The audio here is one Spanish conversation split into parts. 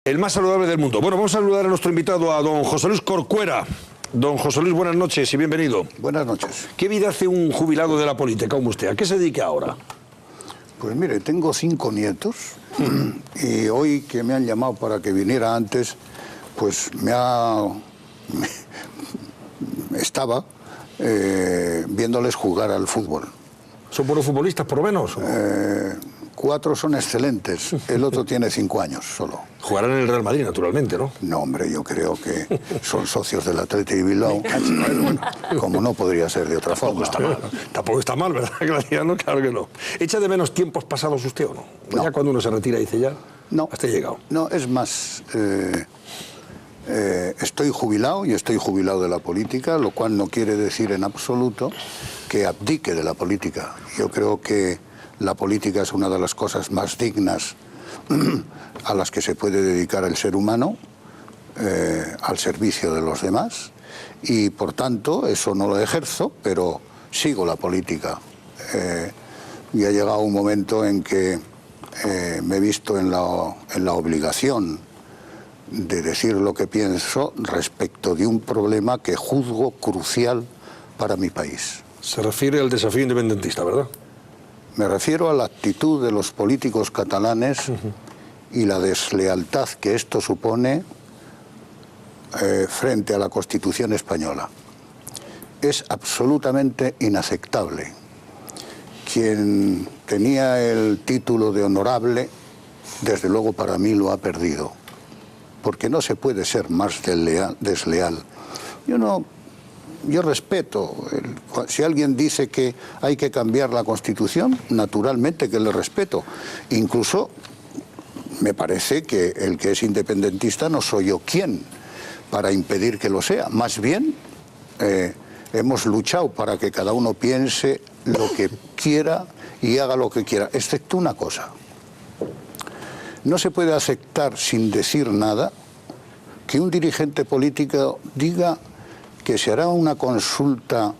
el más saludable del mundo. Bueno, vamos a saludar a nuestro invitado, a don José Luis Corcuera. Don José Luis, buenas noches y bienvenido. Buenas noches. ¿Qué vida hace un jubilado de la política como usted? ¿A qué se dedica ahora? Pues mire, tengo 5 nietos y hoy que me han llamado para que viniera antes, pues estaba viéndoles jugar al fútbol. ¿Son buenos futbolistas, por lo menos? 4 son excelentes, el otro tiene 5 años solo. Jugarán en el Real Madrid, naturalmente, ¿no? No, hombre, yo creo que son socios del Athletic Bilbao, como no podría ser de otra forma. Tampoco está mal, ¿verdad, Graciano? Claro que no. ¿Echa de menos tiempos pasados usted o no? No. Ya cuando uno se retira dice ya, no, hasta he llegado. No, es más, estoy jubilado y estoy jubilado de la política, lo cual no quiere decir en absoluto que abdique de la política. Yo creo que la política es una de las cosas más dignas a las que se puede dedicar el ser humano, al servicio de los demás, y por tanto eso no lo ejerzo, pero sigo la política. Y ha llegado un momento en que me he visto en la obligación de decir lo que pienso respecto de un problema que juzgo crucial para mi país. Se refiere al desafío independentista, ¿verdad? Me refiero a la actitud de los políticos catalanes y la deslealtad que esto supone frente a la Constitución española. Es absolutamente inaceptable. Quien tenía el título de honorable, desde luego para mí lo ha perdido, porque no se puede ser más desleal. Yo respeto, si alguien dice que hay que cambiar la Constitución, naturalmente que le respeto. Incluso me parece que el que es independentista no soy yo quien para impedir que lo sea. Más bien, hemos luchado para que cada uno piense lo que quiera y haga lo que quiera, excepto una cosa. No se puede aceptar sin decir nada que un dirigente político diga que se hará una consulta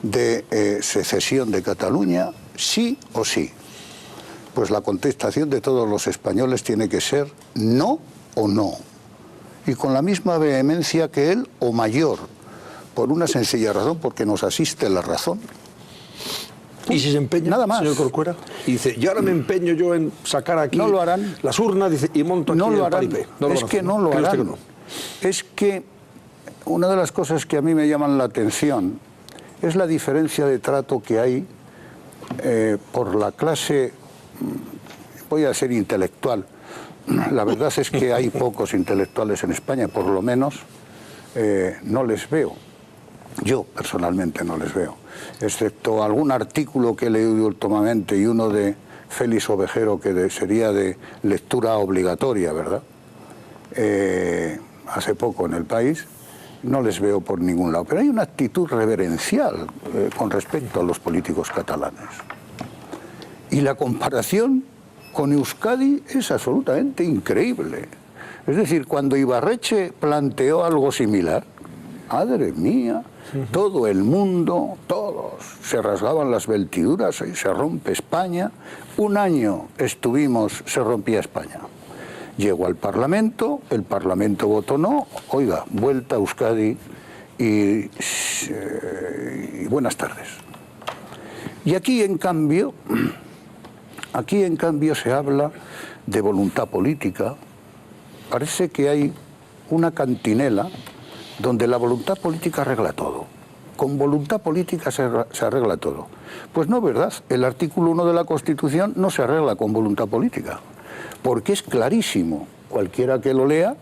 de secesión de Cataluña, sí o sí. Pues la contestación de todos los españoles tiene que ser no o no. Y con la misma vehemencia que él o mayor, por una sencilla razón, porque nos asiste la razón. ¿Y si se empeña, nada más, señor Corcuera? Y dice, y ahora me empeño yo en sacar aquí no lo harán. Las urnas, dice, y monto aquí no lo el paripé. Es que no lo harán. No? Es que una de las cosas que a mí me llaman la atención es la diferencia de trato que hay por la clase, voy a ser intelectual. La verdad es que hay pocos intelectuales en España, por lo menos no les veo. Yo personalmente no les veo, excepto algún artículo que he leído últimamente y uno de Félix Ovejero que sería de lectura obligatoria, ¿verdad? Hace poco en El País. No les veo por ningún lado, pero hay una actitud reverencial con respecto a los políticos catalanes. Y la comparación con Euskadi es absolutamente increíble. Es decir, cuando Ibarretxe planteó algo similar, madre mía, todo el mundo, todos, se rasgaban las vestiduras y se rompe España. Un año se rompía España. Llegó al Parlamento, el Parlamento votó no, oiga, vuelta a Euskadi y buenas tardes. Y aquí en cambio se habla de voluntad política. Parece que hay una cantinela donde la voluntad política arregla todo. Con voluntad política se arregla todo. Pues no, ¿verdad? El artículo 1 de la Constitución no se arregla con voluntad política, porque es clarísimo. Cualquiera que lo lea,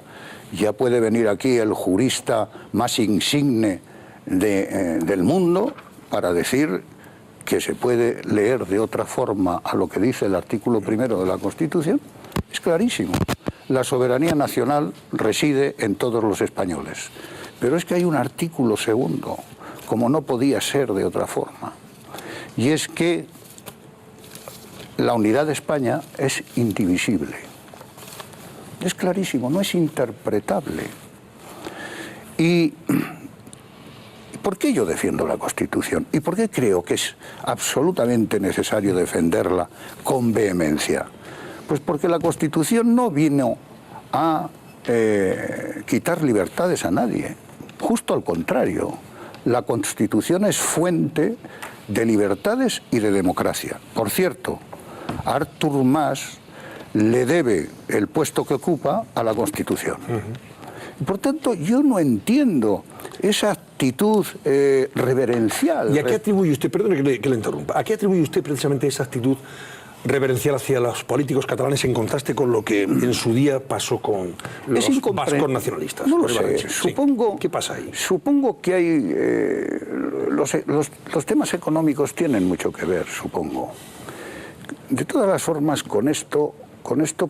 ya puede venir aquí el jurista más insigne del mundo para decir que se puede leer de otra forma a lo que dice el artículo 1 de la Constitución. Es clarísimo. La soberanía nacional reside en todos los españoles. Pero es que hay un artículo 2, como no podía ser de otra forma, y es que la unidad de España es indivisible. Es clarísimo, no es interpretable. ¿Y por qué yo defiendo la Constitución? ¿Y por qué creo que es absolutamente necesario defenderla con vehemencia? Pues porque la Constitución no vino a quitar libertades a nadie. Justo al contrario, la Constitución es fuente de libertades y de democracia. Por cierto, Artur Mas le debe el puesto que ocupa a la Constitución. Por tanto, yo no entiendo esa actitud reverencial. ¿Y a qué atribuye usted, perdone que le interrumpa, a qué atribuye usted precisamente esa actitud reverencial hacia los políticos catalanes en contraste con lo que en su día pasó con los vascos nacionalistas? No lo sé, supongo... ¿Qué pasa ahí? Supongo que hay... los temas económicos tienen mucho que ver, supongo. De todas las formas, con esto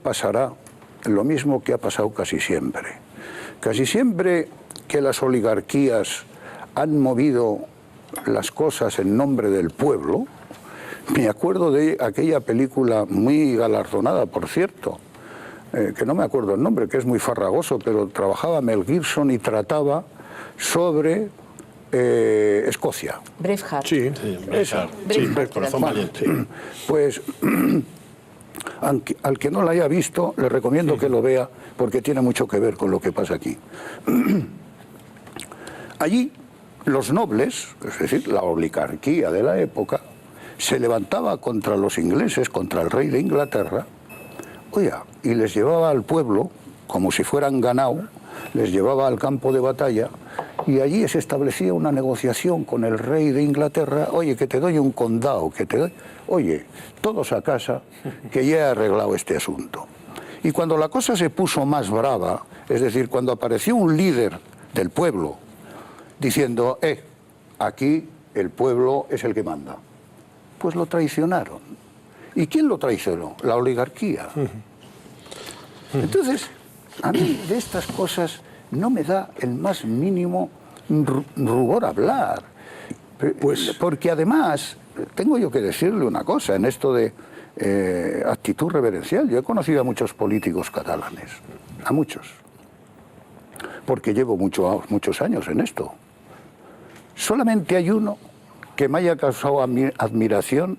pasará lo mismo que ha pasado casi siempre. Casi siempre que las oligarquías han movido las cosas en nombre del pueblo. Me acuerdo de aquella película muy galardonada, por cierto, que no me acuerdo el nombre, que es muy farragoso, pero trabajaba Mel Gibson y trataba sobre Escocia. Braveheart. Sí, Braveheart. Corazón Valiente. Pues al que no la haya visto, le recomiendo que lo vea, porque tiene mucho que ver con lo que pasa aquí. Allí, los nobles, es decir, la oligarquía de la época, se levantaba contra los ingleses, contra el rey de Inglaterra, oiga, y les llevaba al pueblo, como si fueran ganado, les llevaba al campo de batalla, y allí se establecía una negociación con el rey de Inglaterra, oye, que te doy un condado, que te doy... Oye, todos a casa, que ya he arreglado este asunto. Y cuando la cosa se puso más brava, es decir, cuando apareció un líder del pueblo, diciendo, aquí el pueblo es el que manda, pues lo traicionaron. ¿Y quién lo traicionó? La oligarquía. Entonces, a mí de estas cosas no me da el más mínimo rubor hablar. Pues, porque además, tengo yo que decirle una cosa en esto de actitud reverencial. Yo he conocido a muchos políticos catalanes, a muchos, porque llevo muchos años en esto. Solamente hay uno que me haya causado admiración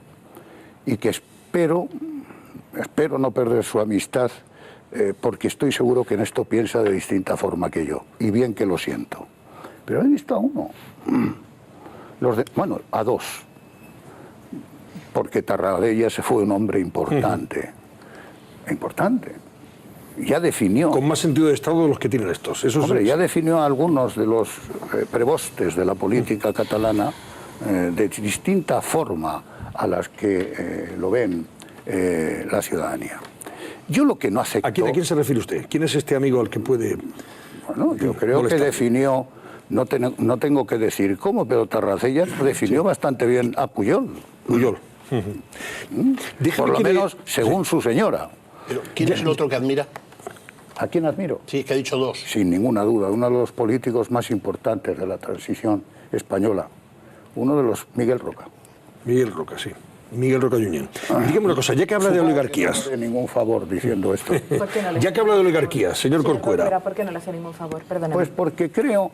y que espero no perder su amistad, porque estoy seguro que en esto piensa de distinta forma que yo, y bien que lo siento. Pero he visto a uno, bueno, a dos, porque Tarradellas fue un hombre importante, importante. Ya definió... Con más sentido de Estado de los que tienen estos. Hombre, ya definió a algunos de los prebostes de la política catalana de distinta forma a las que lo ven la ciudadanía. Yo lo que no acepto... ¿A quién se refiere usted? ¿Quién es este amigo al que puede...? Bueno, yo creo que definió... No tengo que decir cómo, pero Tarradellas definió bastante bien a Pujol. Pujol. Por lo menos según su señora. Pero, ¿quién es el otro que admira? ¿A quién admiro? Sí, que ha dicho dos. Sin ninguna duda, uno de los políticos más importantes de la transición española. Uno de los... Miguel Roca. Miguel Roca, sí. Miguel Roca Junyent. Dígame una cosa, ya que habla de oligarquías... No le hace ningún favor diciendo esto. Ya que habla de oligarquías, señor Corcuera... ¿Por qué no le hace ningún favor? Perdóname. Pues porque creo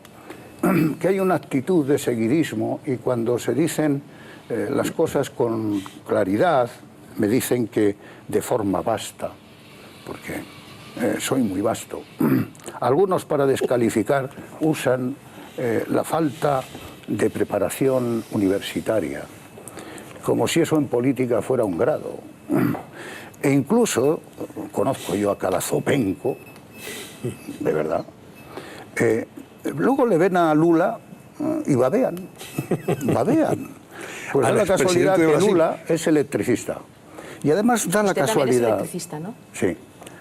que hay una actitud de seguidismo, y cuando se dicen las cosas con claridad, me dicen que de forma vasta, porque soy muy vasto. Algunos, para descalificar, usan la falta de preparación universitaria, como si eso en política fuera un grado. E incluso, conozco yo a cada zopenco, de verdad, luego le ven a Lula y babean. Pues da la casualidad que Lula es electricista. Y además da la casualidad... Es electricista, ¿no? Sí.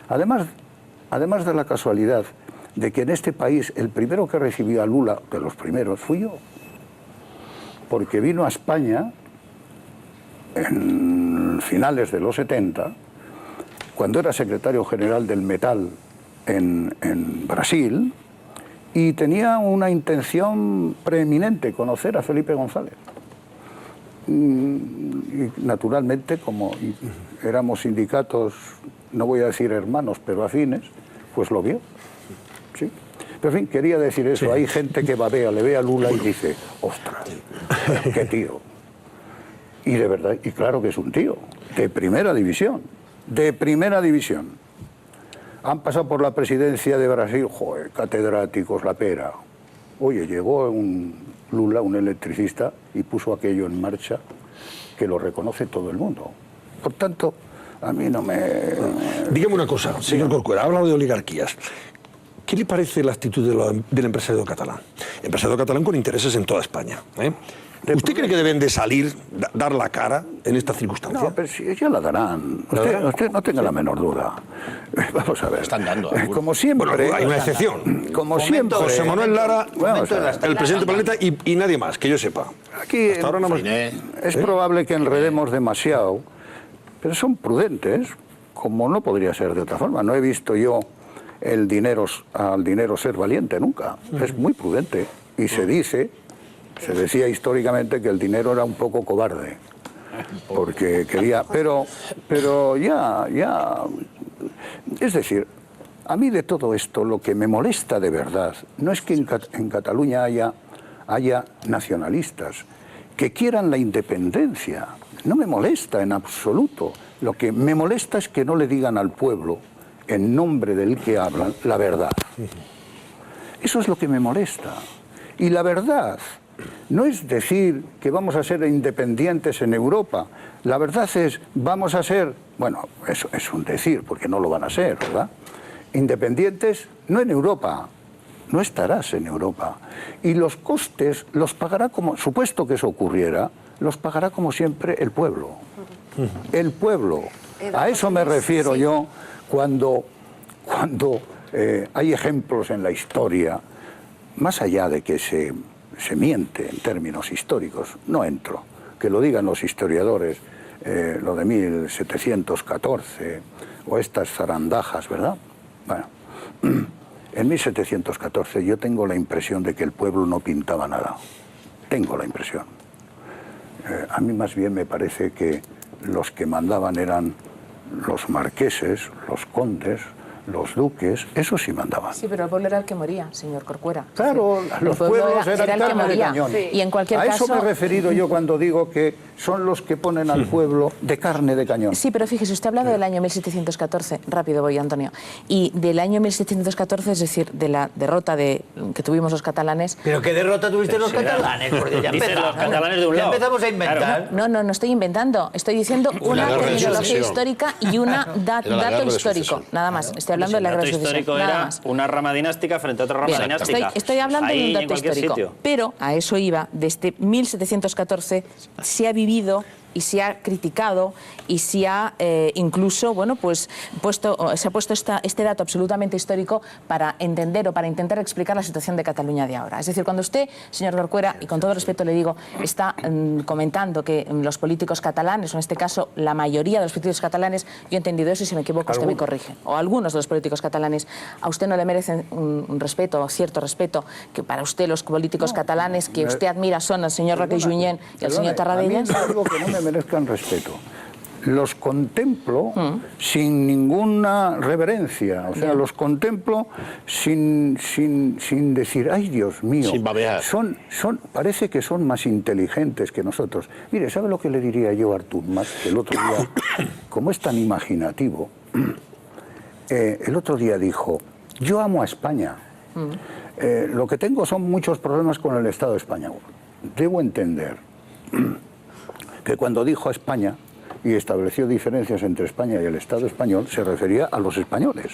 Además da la casualidad de que en este país el primero que recibió a Lula, de los primeros, fui yo. Porque vino a España en finales de los 70, cuando era secretario general del Metal en Brasil, y tenía una intención preeminente, conocer a Felipe González. Y naturalmente, como éramos sindicatos, no voy a decir hermanos, pero afines, pues lo vio. ¿Sí? Pero en fin, quería decir eso. Sí. Hay gente que babea, le ve a Lula y dice, ostras, qué tío. Y de verdad, y claro que es un tío, de primera división, de primera división. Han pasado por la presidencia de Brasil, joder, catedráticos, la pera. Oye, llegó un Lula, un electricista, y puso aquello en marcha que lo reconoce todo el mundo. Por tanto, a mí no me... Dígame una cosa, señor Corcuera, ha hablado de oligarquías. ¿Qué le parece la actitud del empresario catalán? Empresario catalán con intereses en toda España, ¿eh? ¿Usted cree que deben de salir, dar la cara en esta circunstancia? No, pero si ya la darán. Usted no tenga la menor duda. Vamos a ver. Están dando. Como siempre... Bueno, hay una excepción. Como siempre... José Manuel Lara, el presidente del Planeta y nadie más, que yo sepa. Aquí hasta ahora no hemos... es probable que enredemos demasiado, pero son prudentes, como no podría ser de otra forma. No he visto yo al dinero ser valiente nunca. Es muy prudente. Y se decía históricamente que el dinero era un poco cobarde, porque quería... Pero ya... Es decir, a mí de todo esto lo que me molesta de verdad no es que en Cataluña haya nacionalistas que quieran la independencia. No me molesta en absoluto. Lo que me molesta es que no le digan al pueblo, en nombre del que hablan, la verdad. Eso es lo que me molesta. Y la verdad no es decir que vamos a ser independientes en Europa. La verdad es, vamos a ser, bueno, eso es un decir, porque no lo van a ser, ¿verdad? Independientes no en Europa, no estarás en Europa. Y los costes los pagará como, supuesto que eso ocurriera, los pagará como siempre el pueblo. El pueblo. A eso me refiero yo cuando hay ejemplos en la historia, más allá de que se miente en términos históricos, no entro, que lo digan los historiadores, lo de 1714, o estas zarandajas, ¿verdad? Bueno, en 1714 yo tengo la impresión de que el pueblo no pintaba nada. Tengo la impresión. A mí más bien me parece que los que mandaban eran los marqueses, los condes, los duques, eso sí mandaban. Sí, pero el pueblo era el que moría, señor Corcuera. Claro, los pueblos eran el que carne de moría. cañón. Sí. Y en cualquier caso... A eso me he referido yo cuando digo que son los que ponen al pueblo de carne de cañón. Sí, pero fíjese, usted ha hablado del año 1714, rápido voy, Antonio, y del año 1714, es decir, de la derrota que tuvimos los catalanes... ¿Pero qué derrota tuviste los catalanes? Porque ya Dicen los catalanes de un lado. empezamos a inventar. Claro. No estoy inventando, estoy diciendo una terminología histórica y un dato histórico, nada más. Estoy hablando de la guerra de sucesión. Era una rama dinástica frente a otra rama dinástica. Estoy hablando de un dato histórico, pero a eso iba. Desde 1714 se ha vivido y se ha criticado y se ha incluso, bueno, pues se ha puesto este dato absolutamente histórico para entender o para intentar explicar la situación de Cataluña de ahora. Es decir, cuando usted, señor Corcuera, y con todo respeto le digo, está comentando que los políticos catalanes, o en este caso la mayoría de los políticos catalanes, yo he entendido eso y si me equivoco usted me corrige, o algunos de los políticos catalanes, a usted no le merecen un respeto, cierto respeto, que para usted los políticos catalanes que usted admira son el señor Roque Junyent y el señor Tarradellas. A mí es algo que no me merezcan respeto. Los contemplo sin ninguna reverencia, o sea, los contemplo sin decir, ay Dios mío, sin babear. Parece que son más inteligentes que nosotros. Mire, ¿sabe lo que le diría yo a Artur Mas? Que el otro día, como es tan imaginativo, el otro día dijo, yo amo a España, lo que tengo son muchos problemas con el Estado español. Debo entender que cuando dijo a España y estableció diferencias entre España y el Estado español, se refería a los españoles.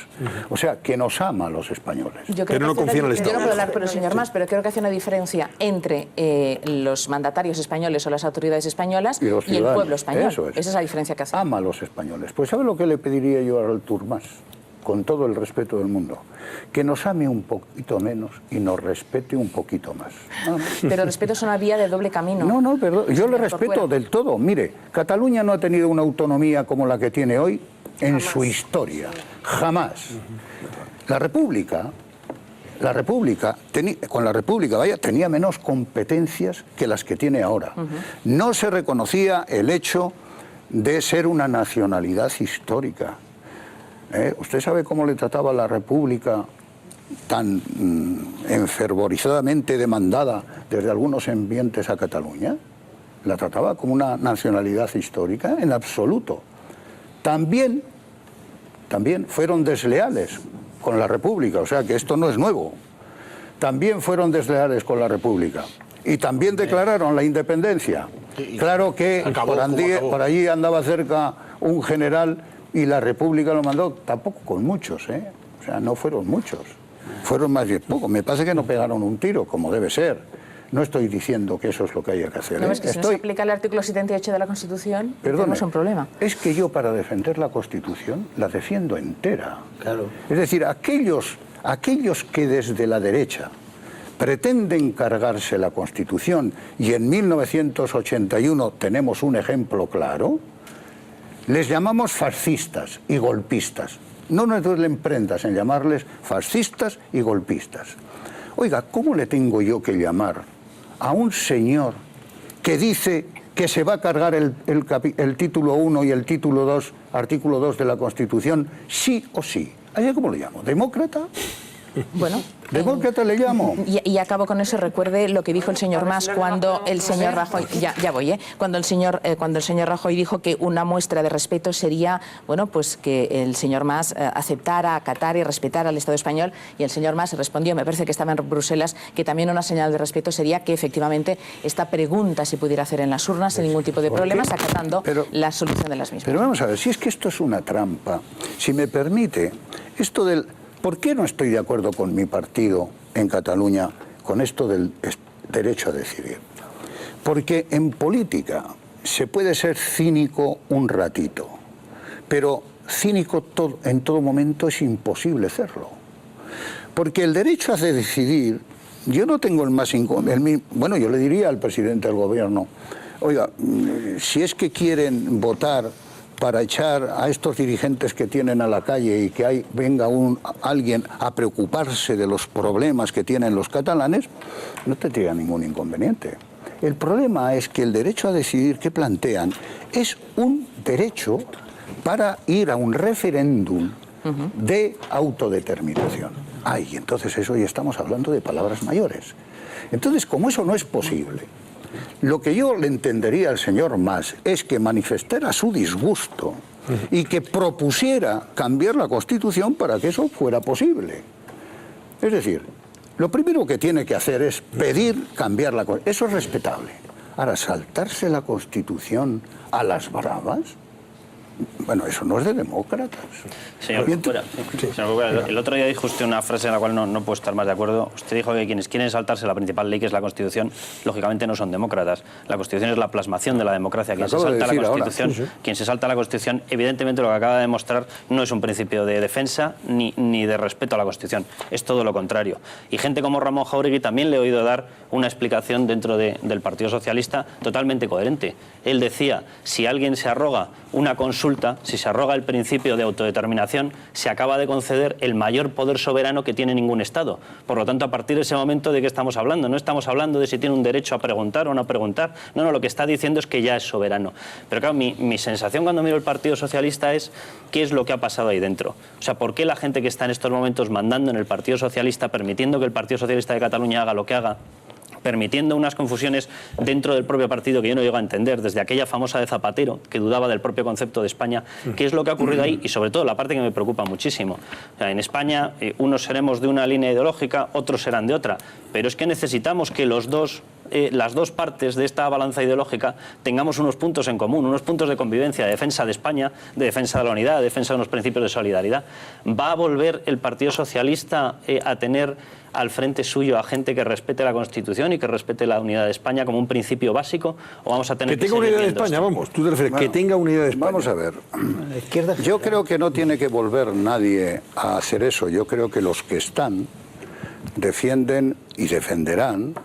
O sea, que nos ama a los españoles. Pero no confía en el Estado. Yo no puedo hablar por el señor Mas, pero creo que hace una diferencia entre los mandatarios españoles o las autoridades españolas y el pueblo español. Eso es. Esa es la diferencia que hace. Ama a los españoles. Pues ¿sabe lo que le pediría yo a Artur Mas? Con todo el respeto del mundo, que nos ame un poquito menos y nos respete un poquito más. Pero respeto es una vía de doble camino. No, perdón, yo le respeto del todo. Mire, Cataluña no ha tenido una autonomía como la que tiene hoy en su historia. Jamás. La República, tenía menos competencias que las que tiene ahora. No se reconocía el hecho de ser una nacionalidad histórica. ¿Usted sabe cómo le trataba la República tan enfervorizadamente demandada desde algunos ambientes a Cataluña? La trataba como una nacionalidad histórica en absoluto. También también fueron desleales con la República, o sea que esto no es nuevo. También fueron desleales con la República y también declararon la independencia. Claro que por allí andaba cerca un general y la República lo mandó, tampoco con muchos, ¿eh? O sea, no fueron muchos, fueron más bien pocos. Me parece que no pegaron un tiro, como debe ser. No estoy diciendo que eso es lo que haya que hacer. No, es que si no se aplica el artículo 78 de la Constitución, tenemos un problema. Es que yo para defender la Constitución la defiendo entera. Claro. Es decir, aquellos que desde la derecha pretenden cargarse la Constitución, y en 1981 tenemos un ejemplo claro, les llamamos fascistas y golpistas. No nos duelen prendas en llamarles fascistas y golpistas. Oiga, ¿cómo le tengo yo que llamar a un señor que dice que se va a cargar el título 1 y el título 2, artículo 2 de la Constitución, sí o sí? ¿Allá cómo le llamo? ¿Demócrata? Bueno, demócrata le llamo. Y acabo con eso. Recuerde lo que dijo el señor Mas cuando el señor Rajoy, ya voy, cuando el señor Rajoy dijo que una muestra de respeto sería, bueno, pues que el señor Mas aceptara, acatara y respetara al Estado español, y el señor Mas respondió, me parece que estaba en Bruselas, que también una señal de respeto sería que efectivamente esta pregunta se pudiera hacer en las urnas sin ningún tipo de problemas, acatando la solución de las mismas. Pero vamos a ver, si es que esto es una trampa, si me permite, esto del... ¿Por qué no estoy de acuerdo con mi partido en Cataluña con esto del derecho a decidir? Porque en política se puede ser cínico un ratito, pero cínico en todo momento es imposible serlo. Porque el derecho a decidir, yo no tengo el más inconveniente. Bueno, yo le diría al presidente del gobierno, oiga, si es que quieren votar para echar a estos dirigentes que tienen a la calle y que venga alguien a preocuparse de los problemas que tienen los catalanes, no tendría ningún inconveniente. El problema es que el derecho a decidir que plantean es un derecho para ir a un referéndum de autodeterminación. Ay, entonces eso ya estamos hablando de palabras mayores. Entonces, como eso no es posible, lo que yo le entendería al señor Mas es que manifestara su disgusto y que propusiera cambiar la Constitución para que eso fuera posible. Es decir, lo primero que tiene que hacer es pedir cambiar la Constitución. Eso es respetable. Ahora, saltarse la Constitución a las bravas, bueno, eso no es de demócratas. Señor Corcuera, el otro día dijo usted una frase en la cual no puedo estar más de acuerdo. Usted dijo que quienes quieren saltarse la principal ley, que es la Constitución, lógicamente no son demócratas. La Constitución es la plasmación de la democracia. Quien se salta la Constitución, quien se salta la Constitución, evidentemente lo que acaba de demostrar no es un principio de defensa ni de respeto a la Constitución. Es todo lo contrario. Y gente como Ramón Jáuregui también le he oído dar una explicación dentro del Partido Socialista totalmente coherente. Él decía, si alguien se arroga una consulta, si se arroga el principio de autodeterminación, se acaba de conceder el mayor poder soberano que tiene ningún Estado. Por lo tanto, a partir de ese momento, ¿de qué estamos hablando? No estamos hablando de si tiene un derecho a preguntar o no preguntar. No, lo que está diciendo es que ya es soberano. Pero claro, mi sensación cuando miro el Partido Socialista es ¿qué es lo que ha pasado ahí dentro? O sea, ¿por qué la gente que está en estos momentos mandando en el Partido Socialista, permitiendo que el Partido Socialista de Cataluña haga lo que haga, permitiendo unas confusiones dentro del propio partido que yo no llego a entender, desde aquella famosa de Zapatero, que dudaba del propio concepto de España, qué es lo que ha ocurrido ahí? Y sobre todo la parte que me preocupa muchísimo. O sea, en España unos seremos de una línea ideológica, otros serán de otra, pero es que necesitamos que las dos partes de esta balanza ideológica tengamos unos puntos en común, unos puntos de convivencia, de defensa de España, de defensa de la unidad, de defensa de unos principios de solidaridad. ¿Va a volver el Partido Socialista a tener al frente suyo a gente que respete la Constitución y que respete la unidad de España como un principio básico, o vamos a tener que tenga unidad de España, vamos, tú te refieres, que tenga unidad de España? Vamos a ver, yo creo que no tiene que volver nadie a hacer eso. Yo creo que los que están defienden y defenderán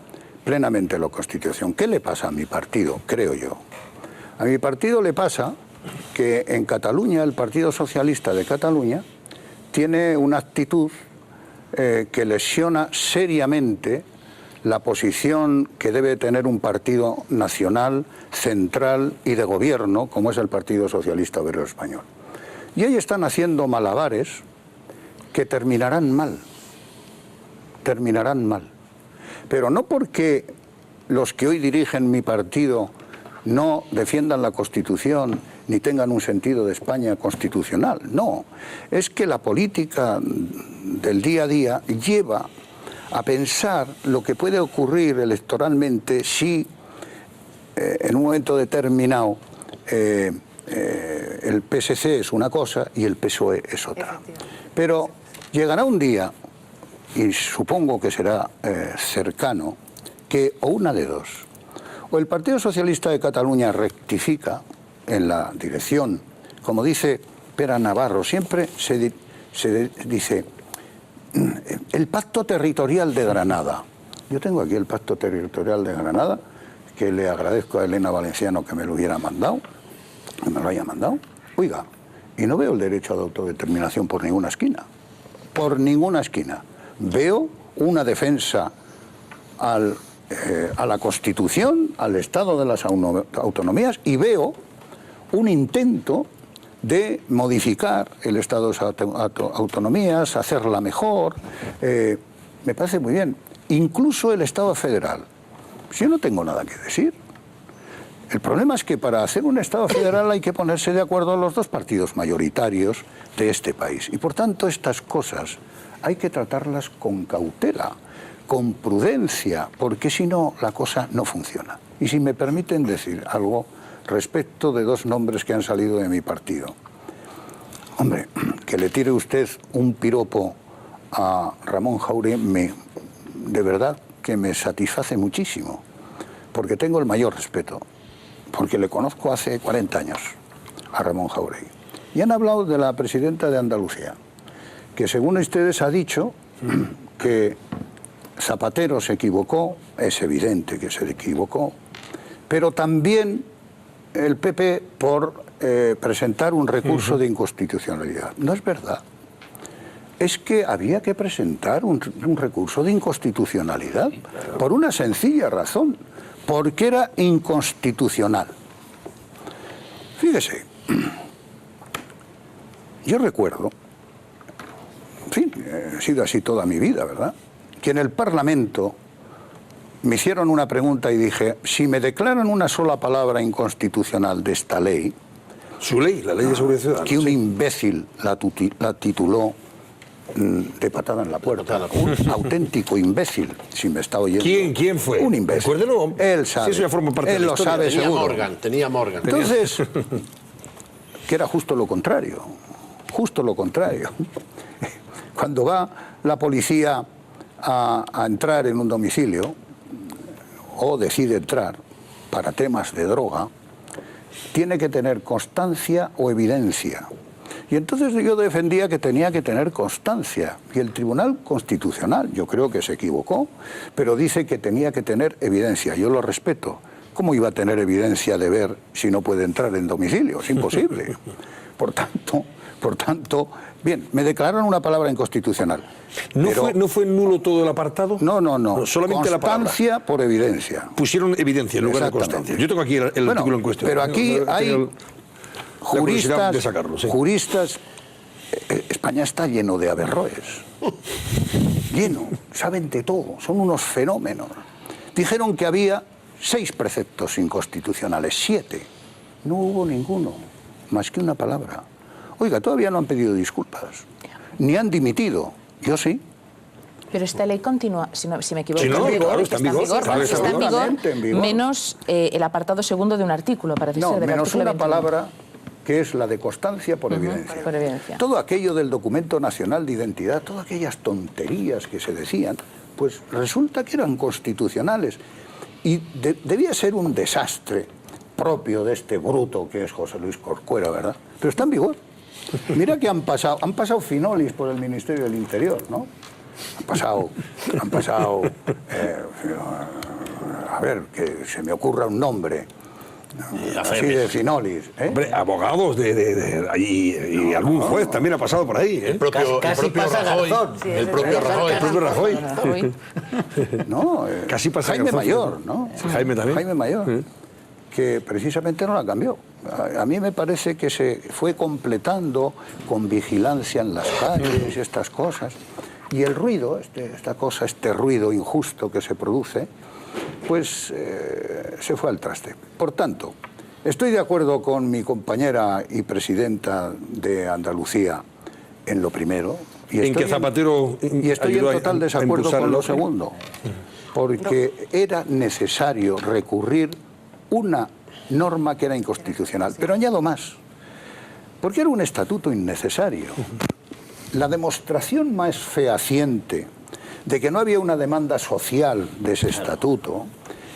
plenamente la Constitución. ¿Qué le pasa a mi partido? Creo yo. A mi partido le pasa que en Cataluña, el Partido Socialista de Cataluña tiene una actitud que lesiona seriamente la posición que debe tener un partido nacional, central y de gobierno, como es el Partido Socialista Obrero Español. Y ahí están haciendo malabares que terminarán mal. Terminarán mal. Pero no porque los que hoy dirigen mi partido no defiendan la Constitución ni tengan un sentido de España constitucional. No, es que la política del día a día lleva a pensar lo que puede ocurrir electoralmente si en un momento determinado el PSC es una cosa y el PSOE es otra. Pero llegará un día, y supongo que será cercano, que o una de dos, o el Partido Socialista de Cataluña rectifica en la dirección, como dice Pere Navarro, siempre se dice el pacto territorial de Granada. Yo tengo aquí el pacto territorial de Granada, que le agradezco a Elena Valenciano que me lo hubiera mandado, que me lo haya mandado. Oiga, y no veo el derecho a la autodeterminación por ninguna esquina. Por ninguna esquina. Veo una defensa a la Constitución, al Estado de las autonomías, y veo un intento de modificar el Estado de las autonomías, hacerla mejor. Me parece muy bien. Incluso el Estado federal. Yo no tengo nada que decir. El problema es que para hacer un Estado federal hay que ponerse de acuerdo los dos partidos mayoritarios de este país. Y por tanto estas cosas hay que tratarlas con cautela, con prudencia, porque si no la cosa no funciona. Y si me permiten decir algo respecto de dos nombres que han salido de mi partido. Hombre, que le tire usted un piropo a Ramón Jáuregui de verdad que me satisface muchísimo, porque tengo el mayor respeto, porque le conozco hace 40 años a Ramón Jáuregui. Y han hablado de la presidenta de Andalucía, que según ustedes ha dicho que Zapatero se equivocó, es evidente que se equivocó, pero también el PP por presentar un recurso de inconstitucionalidad. No es verdad. Es que había que presentar un recurso de inconstitucionalidad por una sencilla razón, porque era inconstitucional. Fíjese, yo recuerdo, en fin, he sido así toda mi vida, ¿verdad?, que en el Parlamento me hicieron una pregunta y dije, si me declaran una sola palabra inconstitucional de esta ley... Su ley, la ley de seguridad ciudadana. Que un imbécil la tituló de patada en la puerta. Un auténtico imbécil, si me está oyendo. ¿Quién fue? Un imbécil. Recuérdelo. Él sabe. Sí, eso ya forma parte él de la lo historia. sabe seguro. Tenía Morgan. Entonces, que era justo lo contrario. Justo lo contrario. Cuando va la policía a entrar en un domicilio, o decide entrar para temas de droga, tiene que tener constancia o evidencia. Y entonces yo defendía que tenía que tener constancia. Y el Tribunal Constitucional, yo creo que se equivocó, pero dice que tenía que tener evidencia. Yo lo respeto. ¿Cómo iba a tener evidencia de ver si no puede entrar en domicilio? Es imposible. Por tanto, bien, me declararon una palabra inconstitucional. ¿No fue nulo todo el apartado? No. Solamente la palabra. Constancia por evidencia. Pusieron evidencia en lugar de constancia. Yo tengo aquí el artículo en cuestión. Pero aquí hay juristas, de sacarlo, sí. España está lleno de averroes. Lleno. Saben de todo. Son unos fenómenos. Dijeron que había 6 preceptos inconstitucionales. 7. No hubo ninguno. Más que una palabra. Oiga, todavía no han pedido disculpas. Ni han dimitido. Yo sí. Pero esta ley continúa, si me equivoco, sí, no, claro, está en vigor, está en vigor, menos el apartado segundo de un artículo, parece ser, del menos artículo una 21. palabra que es la de constancia por evidencia. Por evidencia. Todo aquello del documento nacional de identidad, todas aquellas tonterías que se decían, pues resulta que eran constitucionales. Y debía ser un desastre propio de este bruto que es José Luis Corcuera, ¿verdad? Pero está en vigor. Mira que han pasado finolis por el Ministerio del Interior, ¿no? Han pasado, a ver, que se me ocurra un nombre, así de finolis. Hombre, abogados de allí, y algún juez también ha pasado por ahí. El propio Rajoy. Sí, El propio Rajoy. No, Casi pasa Jaime Garzón, Mayor, ¿no? Sí. Jaime también. Jaime Mayor, que precisamente no la cambió. A mí me parece que se fue completando con vigilancia en las calles y estas cosas. Y el ruido, este ruido injusto que se produce, pues se fue al traste. Por tanto, Estoy de acuerdo con mi compañera y presidenta de Andalucía en lo primero. Y en que Zapatero y estoy en total desacuerdo con lo segundo. Porque era necesario recurrir una norma que era inconstitucional. Pero añado más, porque era un estatuto innecesario. La demostración más fehaciente de que no había una demanda social de ese estatuto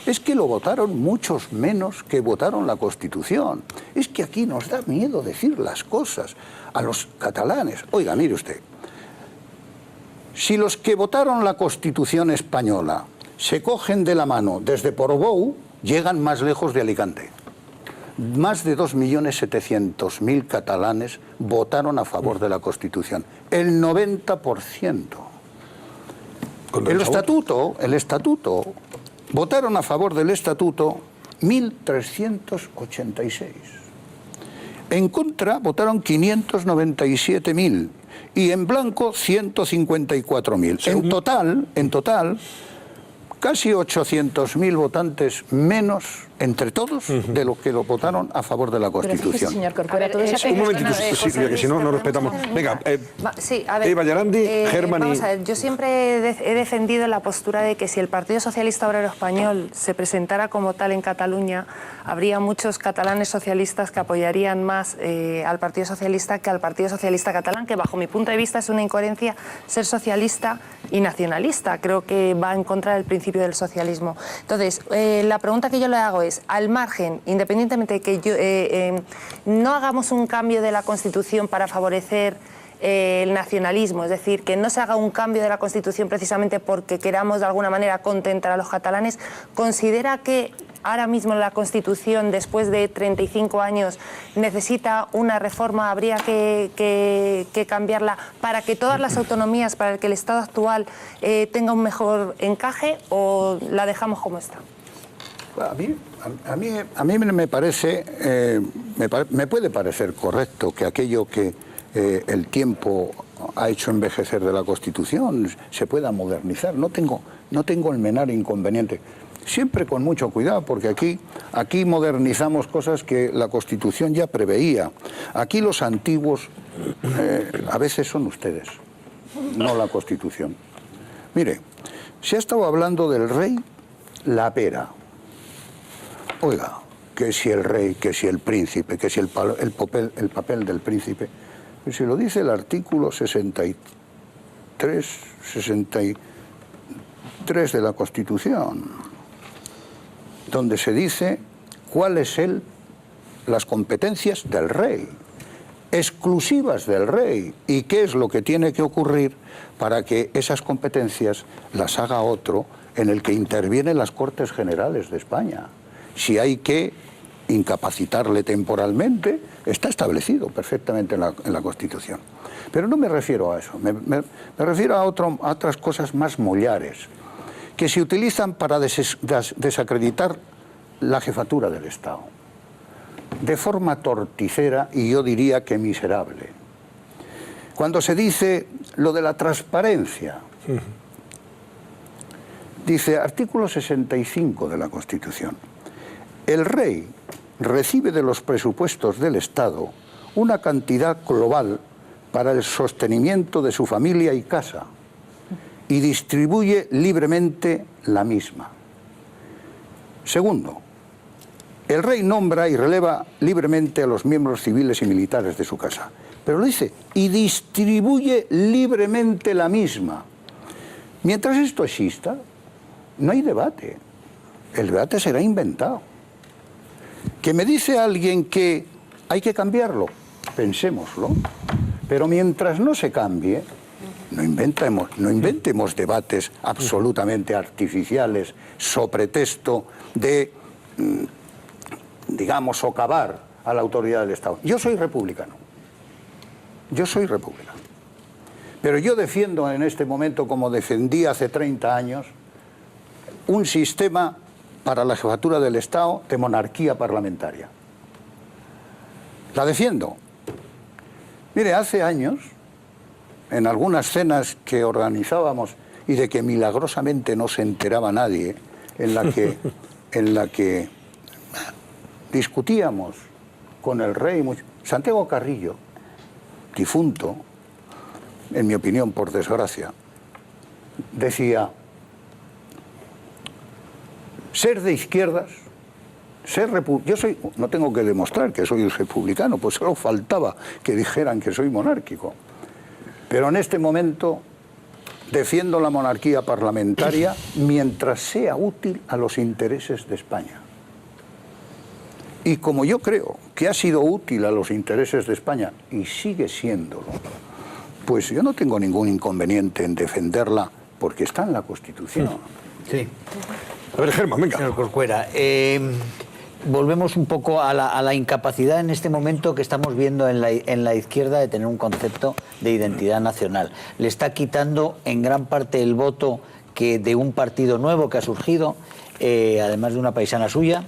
es que lo votaron muchos menos que votaron la Constitución. Es que aquí nos da miedo decir las cosas a los catalanes. Oiga, mire usted, si los que votaron la Constitución española se cogen de la mano desde Portbou, llegan más lejos de Alicante. Más de 2.700.000 catalanes votaron a favor de la Constitución. El 90%. El estatuto, votaron a favor del estatuto 1.386. En contra votaron 597.000 y en blanco 154.000. En total, casi 800.000 votantes menos entre todos de los que lo votaron a favor de la Constitución. Pero señor Corcuera, un momentito, Silvia, que si no, no respetamos. Venga, sí, a ver, Eva Yolandi, Germán y... Vamos a ver, yo siempre he defendido la postura de que si el Partido Socialista Obrero Español se presentara como tal en Cataluña, habría muchos catalanes socialistas que apoyarían más al Partido Socialista que al Partido Socialista Catalán, que bajo mi punto de vista es una incoherencia ser socialista y nacionalista. Creo que va en contra del principio del socialismo. Entonces, la pregunta que yo le hago es, al margen, independientemente de que no hagamos un cambio de la Constitución para favorecer el nacionalismo, es decir, que no se haga un cambio de la Constitución precisamente porque queramos de alguna manera contentar a los catalanes, ¿considera que ahora mismo la Constitución, después de 35 años, necesita una reforma? ¿Habría que cambiarla para que todas las autonomías, para que el Estado actual tenga un mejor encaje, o la dejamos como está? A mí me parece, me puede parecer correcto que aquello que el tiempo ha hecho envejecer de la Constitución se pueda modernizar. No tengo el menor inconveniente. Siempre con mucho cuidado, porque aquí modernizamos cosas que la Constitución ya preveía. Aquí los antiguos a veces son ustedes, no la Constitución. Mire, se ha estado hablando del rey, la pera. Oiga, que si el rey, que si el príncipe, que si el papel del príncipe. Pues si lo dice el artículo 63 de la Constitución, donde se dice cuáles son las competencias del rey, exclusivas del rey, y qué es lo que tiene que ocurrir para que esas competencias las haga otro, en el que intervienen las Cortes Generales de España. Si hay que incapacitarle temporalmente, está establecido perfectamente en la Constitución. Pero no me refiero a eso, me refiero a otras cosas más mollares, que se utilizan para desacreditar la jefatura del Estado, de forma torticera y yo diría que miserable. Cuando se dice lo de la transparencia, dice artículo 65 de la Constitución, el rey recibe de los presupuestos del Estado una cantidad global para el sostenimiento de su familia y casa y distribuye libremente la misma. Segundo, el rey nombra y releva libremente a los miembros civiles y militares de su casa. Pero lo dice, y distribuye libremente la misma. Mientras esto exista, no hay debate. El debate será inventado. Que me dice alguien que hay que cambiarlo, pensémoslo. Pero mientras no se cambie, no inventemos debates absolutamente artificiales, so pretexto de, digamos, socavar a la autoridad del Estado. Yo soy republicano. Pero yo defiendo en este momento, como defendí hace 30 años, un sistema para la jefatura del Estado de monarquía parlamentaria. La defiendo. Mire, hace años, en algunas cenas que organizábamos y de que milagrosamente no se enteraba nadie, en la que discutíamos con el rey, Santiago Carrillo, difunto, en mi opinión, por desgracia, decía, ser de izquierdas, yo soy, no tengo que demostrar que soy republicano, pues solo faltaba que dijeran que soy monárquico. Pero en este momento defiendo la monarquía parlamentaria mientras sea útil a los intereses de España. Y como yo creo que ha sido útil a los intereses de España y sigue siéndolo, pues yo no tengo ningún inconveniente en defenderla porque está en la Constitución. Sí. A ver, Germán, venga. Señor Corcuera, volvemos un poco a la incapacidad en este momento que estamos viendo en la izquierda de tener un concepto de identidad nacional. Le está quitando en gran parte el voto de un partido nuevo que ha surgido, además de una paisana suya.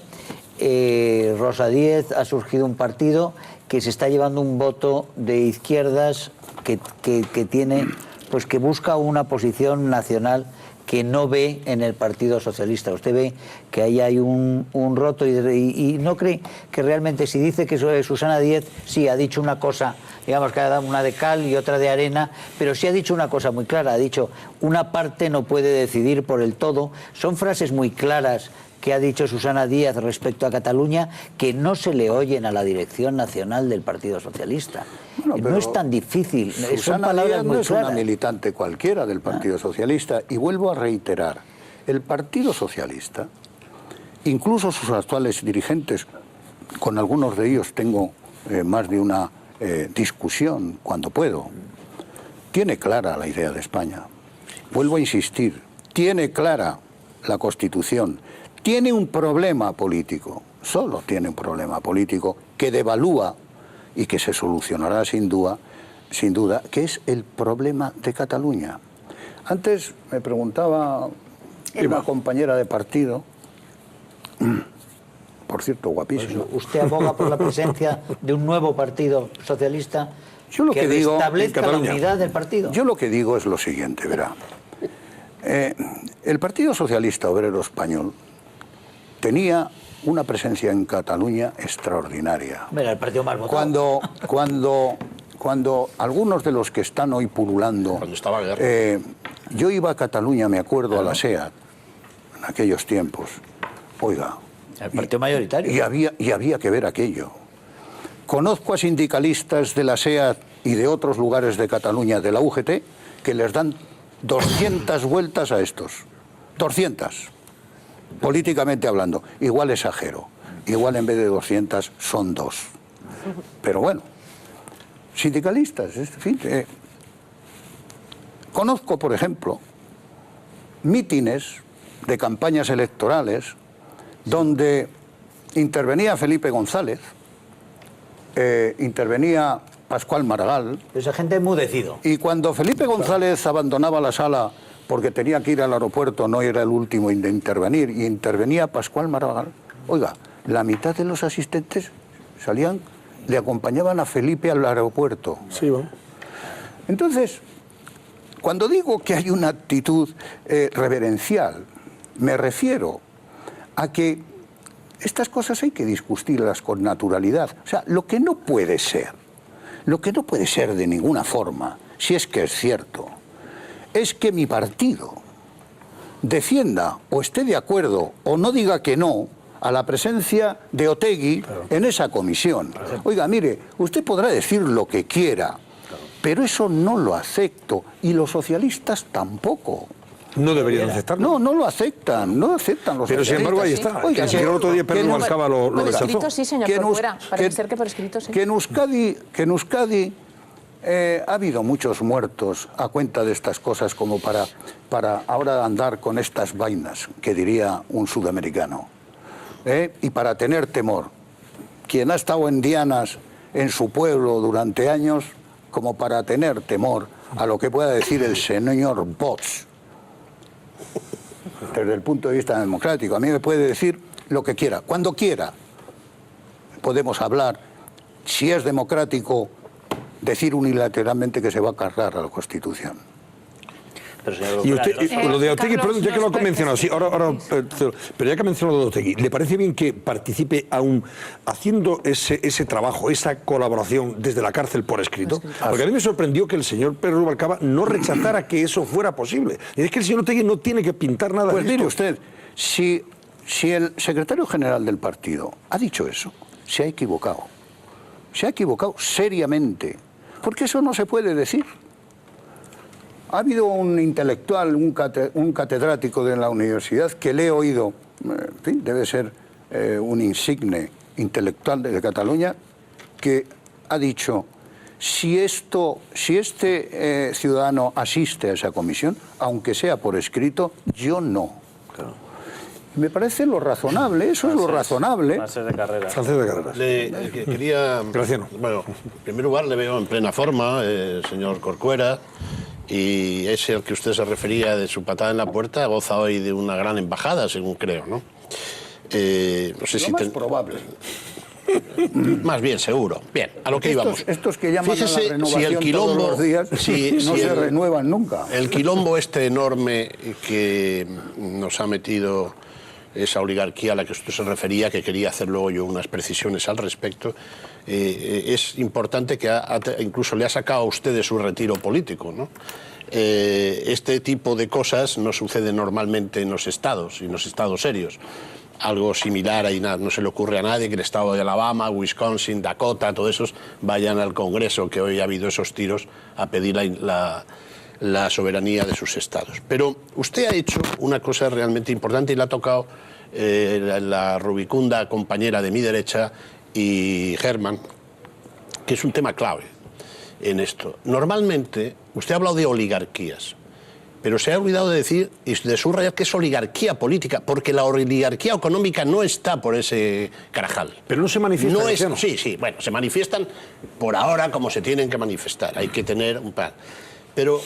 Rosa Díez, ha surgido un partido que se está llevando un voto de izquierdas que tiene, pues que busca una posición nacional que no ve en el Partido Socialista. Usted ve que ahí hay un roto y no cree que realmente, si dice que Susana Díez sí ha dicho una cosa, digamos que ha dado una de cal y otra de arena, pero sí ha dicho una cosa muy clara, ha dicho una parte no puede decidir por el todo. Son frases muy claras que ha dicho Susana Díez respecto a Cataluña que no se le oyen a la dirección nacional del Partido Socialista. Bueno, no es tan difícil. Susana Díez no es una militante cualquiera del Partido Socialista. Y vuelvo a reiterar, el Partido Socialista, incluso sus actuales dirigentes, con algunos de ellos tengo más de una discusión cuando puedo, tiene clara la idea de España. Vuelvo a insistir, tiene clara la Constitución. Tiene un problema político, solo tiene un problema político que devalúa y que se solucionará sin duda, que es el problema de Cataluña. Antes me preguntaba una compañera de partido, por cierto, guapísimo. ¿Usted aboga por la presencia de un nuevo partido socialista que digo, establezca la unidad del partido? Yo lo que digo es lo siguiente, verá. El Partido Socialista Obrero Español tenía una presencia en Cataluña extraordinaria. Mira, el partido más votado. Cuando algunos de los que están hoy pululando... Cuando estaba Guerra. Yo iba a Cataluña, me acuerdo, a la SEAT, en aquellos tiempos. Oiga... El partido mayoritario. Y había que ver aquello. Conozco a sindicalistas de la SEAT y de otros lugares de Cataluña, de la UGT, que les dan 200 vueltas a estos. 200. Políticamente hablando, igual exagero, igual en vez de 200 son 2. Pero bueno, sindicalistas, en fin. Conozco, por ejemplo, mítines de campañas electorales donde intervenía Felipe González, intervenía Pascual Maragall. Esa gente enmudecido. Y cuando Felipe González abandonaba la sala porque tenía que ir al aeropuerto, no era el último de intervenir, y intervenía Pascual Maragall. Oiga, la mitad de los asistentes salían, le acompañaban a Felipe al aeropuerto. Sí, bueno. Entonces, cuando digo que hay una actitud reverencial, me refiero a que estas cosas hay que discutirlas con naturalidad. O sea, lo que no puede ser de ninguna forma, si es que es cierto, es que mi partido defienda o esté de acuerdo o no diga que no a la presencia de Otegi en esa comisión. Oiga, mire, usted podrá decir lo que quiera, pero eso no lo acepto y los socialistas tampoco. No deberían aceptarlo. No lo aceptan, no aceptan los Pero sin embargo ahí está. Oiga, Ni siquiera el otro día Pedro Marcaba lo por rechazó. escrito sí, señor Corcuera. Parece ser que por escrito sí. Que en Euskadi ha habido muchos muertos a cuenta de estas cosas como para ahora andar con estas vainas, que diría un sudamericano. Y para tener temor. Quien ha estado en dianas en su pueblo durante años, como para tener temor a lo que pueda decir el señor Bosch, desde el punto de vista democrático. A mí me puede decir lo que quiera, cuando quiera. Podemos hablar, si es democrático, decir unilateralmente que se va a cargar a la Constitución. Pero, señor Y usted, Corcuera, lo de Otegi, Carlos, perdón, ya que lo ha mencionado, sí, pero ya que ha mencionado lo de Otegi, ¿le parece bien que participe aún haciendo ese trabajo, esa colaboración desde la cárcel por escrito? Porque a mí me sorprendió que el señor Pérez Rubalcaba no rechazara que eso fuera posible. Y es que el señor Otegi no tiene que pintar nada. Pues de mire esto. usted, si el secretario general del partido ha dicho eso, se ha equivocado. Se ha equivocado seriamente, porque eso no se puede decir. Ha habido un intelectual, un catedrático de la universidad que le he oído, en fin, debe ser un insigne intelectual de Cataluña, que ha dicho, si este ciudadano asiste a esa comisión, aunque sea por escrito, yo no. Claro. Me parece lo razonable, eso es lo razonable. Francés de carrera. Francés de carreras. Quería... Graciano. Bueno, en primer lugar le veo en plena forma, señor Corcuera, y ese al que usted se refería de su patada en la puerta goza hoy de una gran embajada, según creo, ¿no? No sé si... Lo más probable. Más bien, seguro. Bien, a lo que íbamos. Estos que llaman Fíjese a la renovación si el quilombo, todos los días no se renuevan nunca. El quilombo este enorme que nos ha metido esa oligarquía a la que usted se refería, que quería hacer luego yo unas precisiones al respecto, es importante que incluso le ha sacado a usted de su retiro político, ¿no? Este tipo de cosas no suceden normalmente en los estados, y en los estados serios. Algo similar ahí no se le ocurre a nadie que el estado de Alabama, Wisconsin, Dakota, todos esos vayan al Congreso, que hoy ha habido esos tiros, a pedir la soberanía de sus estados. Pero usted ha hecho una cosa realmente importante y le ha tocado la rubicunda compañera de mi derecha y Germán, que es un tema clave en esto. Normalmente, usted ha hablado de oligarquías, pero se ha olvidado de decir y de subrayar que es oligarquía política, porque la oligarquía económica no está por ese carajal. Pero no se manifiesta. No es, sí, bueno, se manifiestan por ahora como se tienen que manifestar. Hay que tener un plan. Pero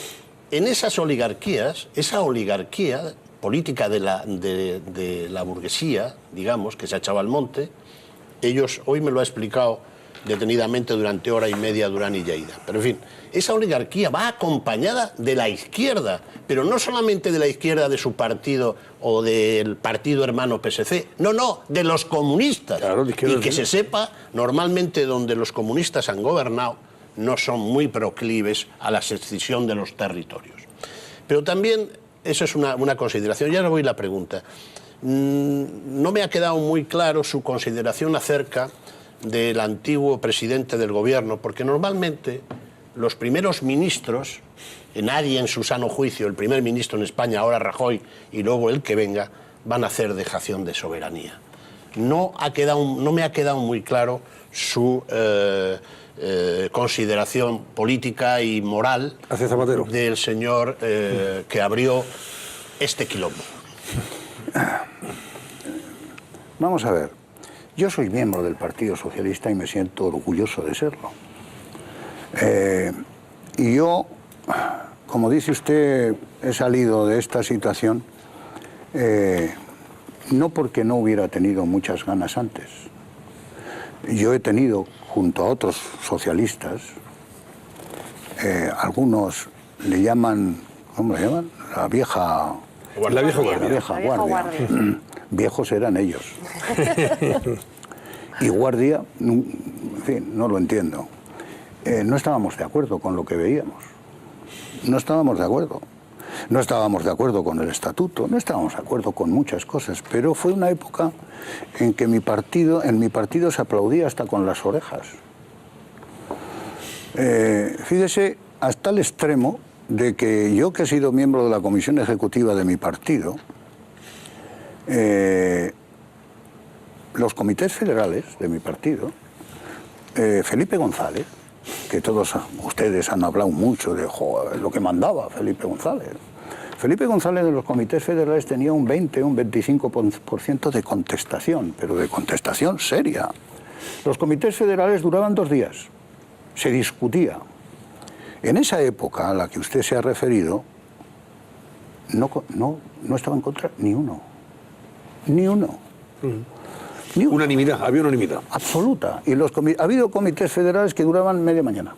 en esas oligarquías, esa oligarquía política de la burguesía, digamos, que se ha echado al monte, ellos, hoy me lo ha explicado detenidamente durante hora y media Durán y Lleida. Pero en fin, esa oligarquía va acompañada de la izquierda, pero no solamente de la izquierda de su partido o del partido hermano PSC, no, de los comunistas. Claro, y que se sepa, normalmente donde los comunistas han gobernado, no son muy proclives a la secesión de los territorios. Pero también, esa es una consideración. Y ahora voy a la pregunta. No me ha quedado muy claro su consideración acerca del antiguo presidente del gobierno, porque normalmente los primeros ministros, nadie en su sano juicio, el primer ministro en España, ahora Rajoy, y luego el que venga, van a hacer dejación de soberanía. No me ha quedado muy claro su consideración política y moral del señor que abrió este quilombo. Vamos a ver. Yo soy miembro del Partido Socialista y me siento orgulloso de serlo. Y yo, como dice usted, he salido de esta situación no porque no hubiera tenido muchas ganas antes. Yo he tenido, junto a otros socialistas, algunos le llaman, ¿cómo le llaman? La vieja guardia. Viejos eran ellos. Y guardia, en fin, no lo entiendo. No estábamos de acuerdo con lo que veíamos. No estábamos de acuerdo. No estábamos de acuerdo con el estatuto, no estábamos de acuerdo con muchas cosas, pero fue una época en que en mi partido se aplaudía hasta con las orejas. Fíjese, hasta el extremo de que yo, que he sido miembro de la comisión ejecutiva de mi partido, los comités federales de mi partido, Felipe González, que todos ustedes han hablado mucho de lo que mandaba Felipe González. Felipe González en los comités federales tenía un 20, un 25% de contestación, pero de contestación seria. Los comités federales duraban 2 días, se discutía. En esa época a la que usted se ha referido, no estaba en contra ni uno. Ni uno. Ni uno. Unanimidad, había unanimidad. Absoluta. Y ha habido comités federales que duraban media mañana.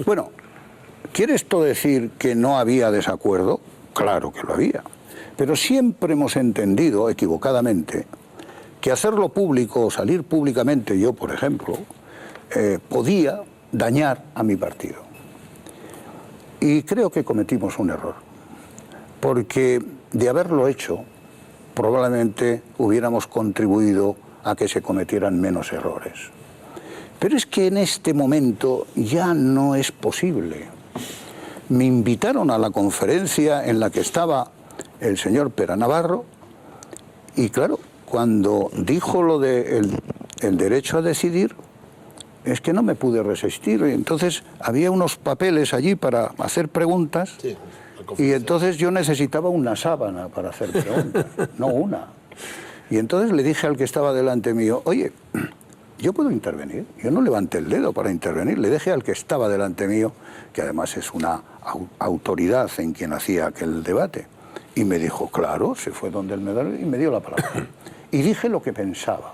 Bueno, ¿Quiere esto decir que no había desacuerdo? Claro que lo había. Pero siempre hemos entendido, equivocadamente, que hacerlo público o salir públicamente, yo por ejemplo, podía dañar a mi partido. Y creo que cometimos un error, porque de haberlo hecho, probablemente hubiéramos contribuido a que se cometieran menos errores. Pero es que en este momento ya no es posible. Me invitaron a la conferencia en la que estaba el señor Pera Navarro y claro, cuando dijo lo de el derecho a decidir, es que no me pude resistir. Y entonces había unos papeles allí para hacer preguntas, sí, y entonces yo necesitaba una sábana para hacer preguntas, no una. Y entonces le dije al que estaba delante mío, oye, yo puedo intervenir. Yo no levanté el dedo para intervenir, le dije al que estaba delante mío, que además es una autoridad en quien hacía aquel debate, y me dijo, claro, se fue donde el medallero y me dio la palabra. Y dije lo que pensaba.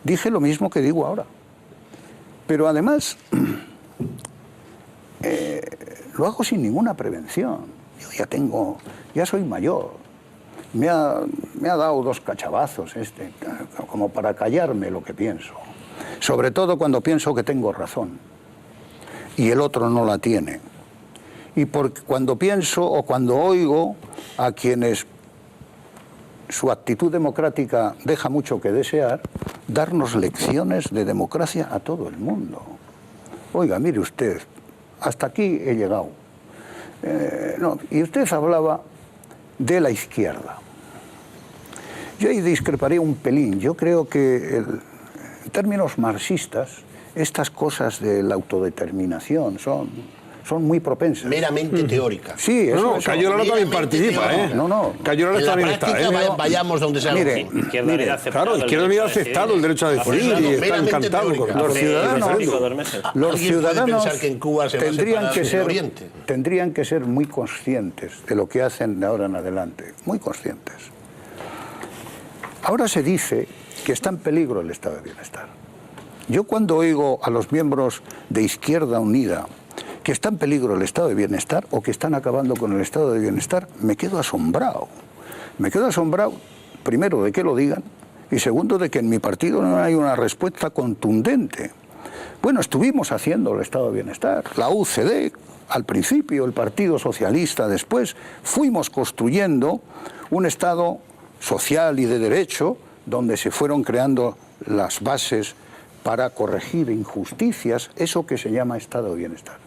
Dije lo mismo que digo ahora. Pero además, lo hago sin ninguna prevención. Yo ya soy mayor. Me ha dado 2 cachavazos como para callarme lo que pienso. Sobre todo cuando pienso que tengo razón y el otro no la tiene. Y porque cuando pienso o cuando oigo a quienes su actitud democrática deja mucho que desear, darnos lecciones de democracia a todo el mundo. Oiga, mire usted, hasta aquí he llegado. No, y usted hablaba de la izquierda. Yo ahí discreparía un pelín. Yo creo que en términos marxistas, estas cosas de la autodeterminación son muy propensas. Meramente teóricas. Sí, eso. Cayo Lara también participa, ¿eh? No. Cayo Lara también está, ¿eh? Vayamos donde sea. Mire, claro, Izquierda Unida ha aceptado el derecho a decidir y está encantado con los ciudadanos pensar que en Cuba se tendrían que ser muy conscientes de lo que hacen de ahora en adelante, muy conscientes. Ahora se dice que está en peligro el estado de bienestar. Yo cuando oigo a los miembros de Izquierda Unida que está en peligro el estado de bienestar o que están acabando con el estado de bienestar, me quedo asombrado. Me quedo asombrado, primero, de que lo digan y segundo, de que en mi partido no hay una respuesta contundente. Bueno, estuvimos haciendo el estado de bienestar, la UCD al principio, el Partido Socialista después, fuimos construyendo un estado social y de derecho donde se fueron creando las bases para corregir injusticias, eso que se llama estado de bienestar.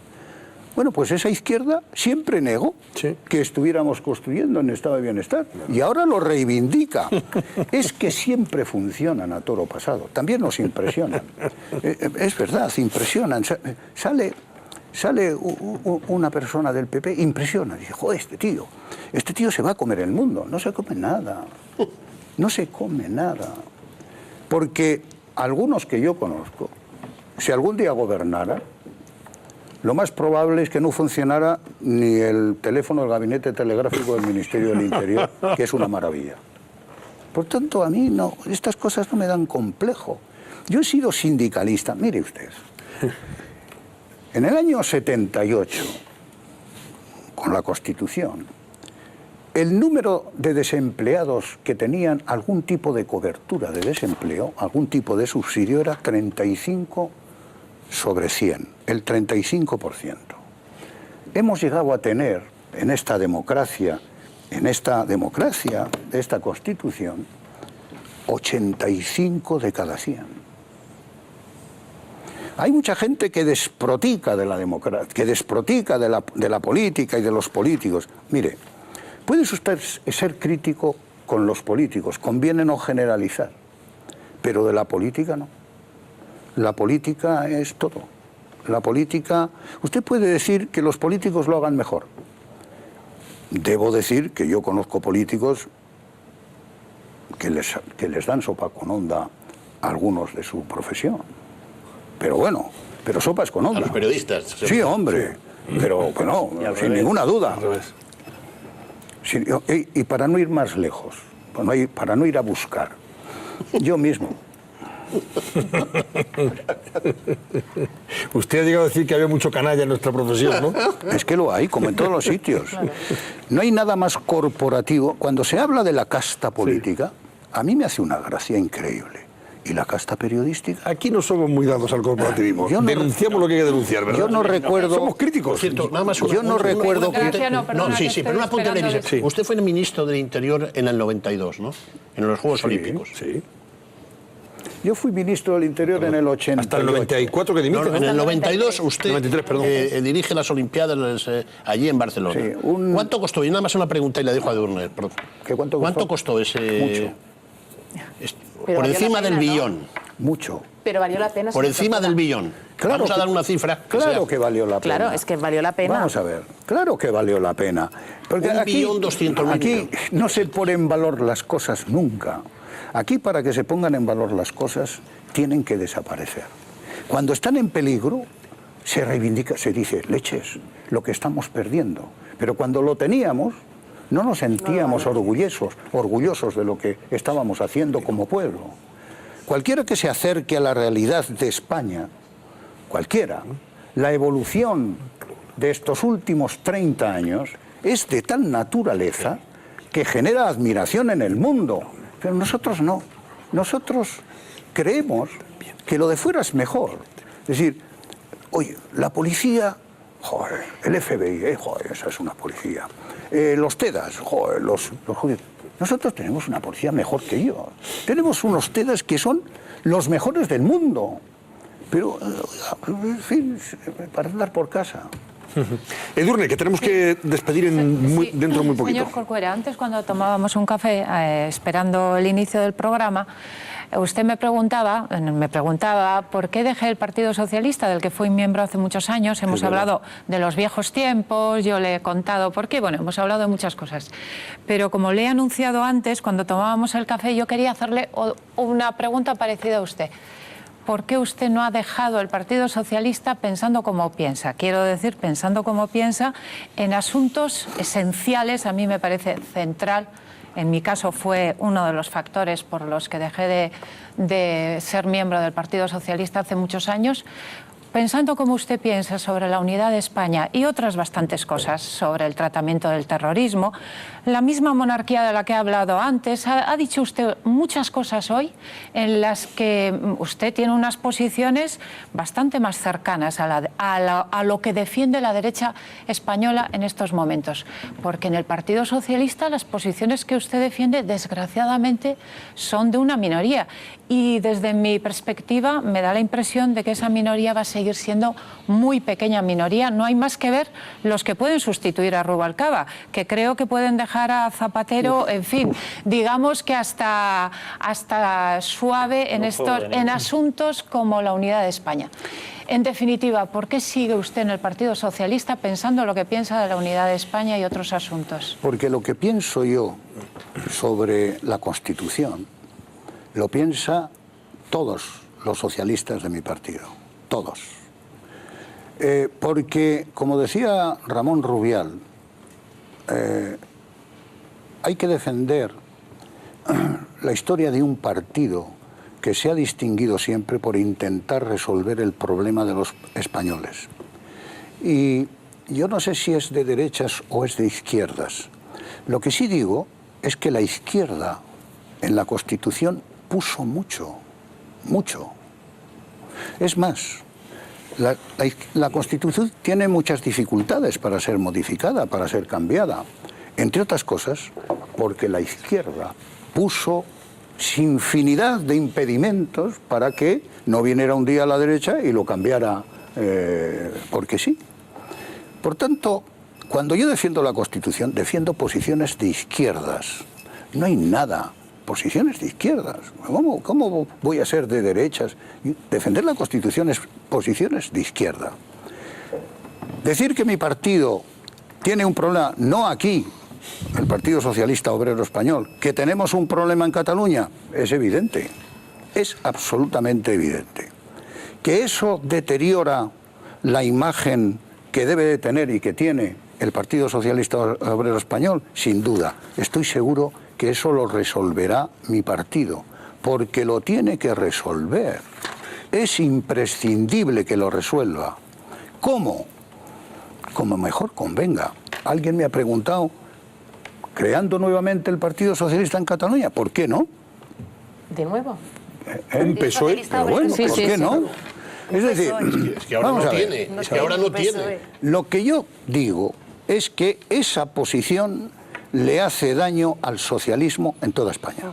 Bueno, pues esa izquierda siempre negó que estuviéramos construyendo un estado de bienestar y ahora lo reivindica. Es que siempre funcionan a toro pasado, también nos impresionan. Es verdad, impresionan. Sale una persona del PP, impresiona, dice, joder, este tío se va a comer el mundo. No se come nada, no se come nada. Porque algunos que yo conozco, si algún día gobernara, lo más probable es que no funcionara ni el teléfono del gabinete telegráfico del Ministerio del Interior, que es una maravilla. Por tanto, a mí no, estas cosas no me dan complejo. Yo he sido sindicalista, mire usted. En el año 78, con la Constitución, el número de desempleados que tenían algún tipo de cobertura de desempleo, algún tipo de subsidio, era 35 sobre 100, el 35%. Hemos llegado a tener en esta democracia de esta Constitución, 85 de cada 100. Hay mucha gente que desprotica de la democracia, que desprotica de la política y de los políticos. Mire, puede usted ser crítico con los políticos, conviene no generalizar, pero de la política no. La política es todo. La política... Usted puede decir que los políticos lo hagan mejor. Debo decir que yo conozco políticos que les dan sopa con onda a algunos de su profesión. Pero bueno, pero sopas con onda. A los periodistas. Sí, hombre. Pero que no, sin ninguna duda. Y para no ir más lejos, para no ir a buscar, yo mismo Usted ha llegado a decir que había mucho canalla en nuestra profesión, ¿no? Es que lo hay, como en todos los sitios. No hay nada más corporativo. Cuando se habla de la casta política, a mí me hace una gracia increíble. ¿Y la casta periodística? Aquí no somos muy dados al corporativismo. Yo no- Denunciamos lo que hay que denunciar, ¿verdad? Yo no recuerdo... Somos críticos. Por cierto, nada más Yo no recuerdo que... Gracias, no, perdona, sí, que sí, estoy pero una punta de esperando revisión. Usted fue el ministro del Interior en el 92, ¿no? En los Juegos Olímpicos. Sí. Yo fui ministro del Interior en el 88. Hasta el 94 que dimite, No, en ¿no? el 92 usted 93, perdón. dirige las Olimpiadas allí en Barcelona. Sí, ¿Cuánto costó? Y nada más una pregunta y la dejo a Durner. ¿Qué cuánto costó ese...? Mucho. Pero Por valió encima la del pena, ¿no? billón. Mucho. Pero valió la pena. Por señor encima Corcuera. del billón. Claro Vamos a que- dar una cifra. Claro sea que valió la pena. Claro, es que valió la pena. Vamos a ver, claro que valió la pena. Porque 1.200.000 aquí millones. no se ponen en valor las cosas nunca. Aquí para que se pongan en valor las cosas tienen que desaparecer. Cuando están en peligro se reivindica, se dice, leches, lo que estamos perdiendo. Pero cuando lo teníamos no nos sentíamos orgullosos de lo que estábamos haciendo como pueblo. Cualquiera que se acerque a la realidad de España, cualquiera, la evolución de estos últimos 30 años es de tal naturaleza que genera admiración en el mundo. Pero nosotros no. Nosotros creemos que lo de fuera es mejor. Es decir, oye, la policía, joder, el FBI, joder, esa es una policía. Los TEDAS, joder, los judíos. Nosotros tenemos una policía mejor que ellos. Tenemos unos TEDAS que son los mejores del mundo. Pero, en fin, para andar por casa. Edurne, que tenemos que despedir dentro de muy poquito. Señor Corcuera, antes cuando tomábamos un café esperando el inicio del programa, usted me preguntaba por qué dejé el Partido Socialista, del que fui miembro hace muchos años. Hemos hablado de los viejos tiempos, yo le he contado por qué, bueno, hemos hablado de muchas cosas. Pero como le he anunciado antes, cuando tomábamos el café, yo quería hacerle una pregunta parecida a usted. ¿Por qué usted no ha dejado el Partido Socialista pensando como piensa? Quiero decir, pensando como piensa en asuntos esenciales, a mí me parece central. En mi caso fue uno de los factores por los que dejé de ser miembro del Partido Socialista hace muchos años. Pensando como usted piensa sobre la unidad de España y otras bastantes cosas sobre el tratamiento del terrorismo, la misma monarquía de la que he hablado antes, ha dicho usted muchas cosas hoy en las que usted tiene unas posiciones bastante más cercanas a lo que defiende la derecha española en estos momentos. Porque en el Partido Socialista las posiciones que usted defiende, desgraciadamente, son de una minoría. Y desde mi perspectiva me da la impresión de que esa minoría va a seguir siendo muy pequeña minoría. No hay más que ver los que pueden sustituir a Rubalcaba, que creo que pueden dejar a Zapatero, en fin, digamos que hasta suave en asuntos como la unidad de España. En definitiva, ¿por qué sigue usted en el Partido Socialista pensando lo que piensa de la unidad de España y otros asuntos? Porque lo que pienso yo sobre la Constitución lo piensa todos los socialistas de mi partido, todos. Porque, como decía Ramón Rubial, hay que defender la historia de un partido que se ha distinguido siempre por intentar resolver el problema de los españoles. Y yo no sé si es de derechas o es de izquierdas. Lo que sí digo es que la izquierda en la Constitución puso mucho. Es más, la Constitución tiene muchas dificultades para ser modificada, para ser cambiada. Entre otras cosas, porque la izquierda puso infinidad de impedimentos para que no viniera un día a la derecha y lo cambiara porque sí. Por tanto, cuando yo defiendo la Constitución, defiendo posiciones de izquierdas. No hay nada. Posiciones de izquierdas. ¿Cómo voy a ser de derechas? Defender la Constitución es posiciones de izquierda. Decir que mi partido tiene un problema, no aquí, el Partido Socialista Obrero Español, que tenemos un problema en Cataluña, es evidente. Es absolutamente evidente. Que eso deteriora la imagen que debe de tener y que tiene el Partido Socialista Obrero Español, sin duda. Estoy seguro que eso lo resolverá mi partido, porque lo tiene que resolver. Es imprescindible que lo resuelva. ¿Cómo? Como mejor convenga. Alguien me ha preguntado, creando nuevamente el Partido Socialista en Cataluña, ¿por qué no? ¿De nuevo? Un PSOE, pero bueno, ¿por qué no? Es decir, Es que ahora no tiene. Es que ahora no tiene. lo que yo digo es que esa posición le hace daño al socialismo en toda España.